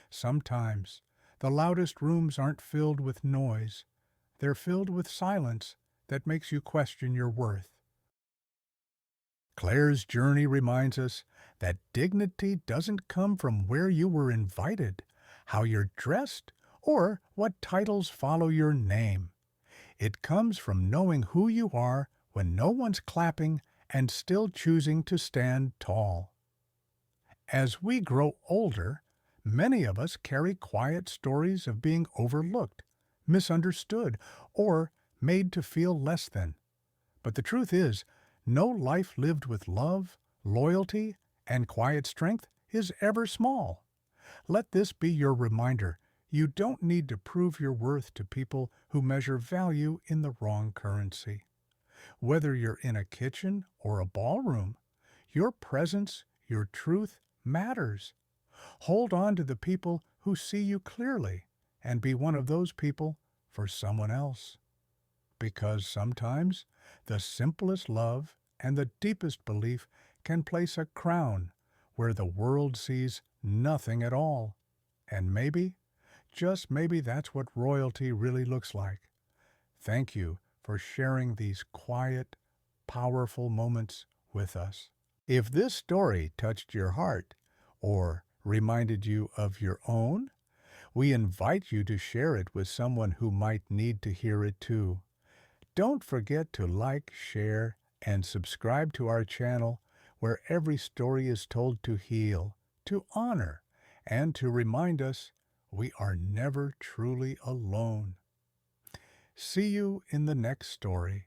Sometimes the loudest rooms aren't filled with noise. They're filled with silence that makes you question your worth. Claire's journey reminds us that dignity doesn't come from where you were invited, how you're dressed, or what titles follow your name. It comes from knowing who you are when no one's clapping and still choosing to stand tall. As we grow older, many of us carry quiet stories of being overlooked, misunderstood, or made to feel less than. But the truth is, no life lived with love, loyalty, and quiet strength is ever small. Let this be your reminder. You don't need to prove your worth to people who measure value in the wrong currency. Whether you're in a kitchen or a ballroom, your presence, your truth matters. Hold on to the people who see you clearly and be one of those people for someone else. Because sometimes the simplest love and the deepest belief can place a crown where the world sees nothing at all. And maybe, just maybe, that's what royalty really looks like. Thank you for sharing these quiet, powerful moments with us. If this story touched your heart or reminded you of your own, we invite you to share it with someone who might need to hear it too. Don't forget to like, share, and subscribe to our channel where every story is told to heal, to honor, and to remind us we are never truly alone. See you in the next story.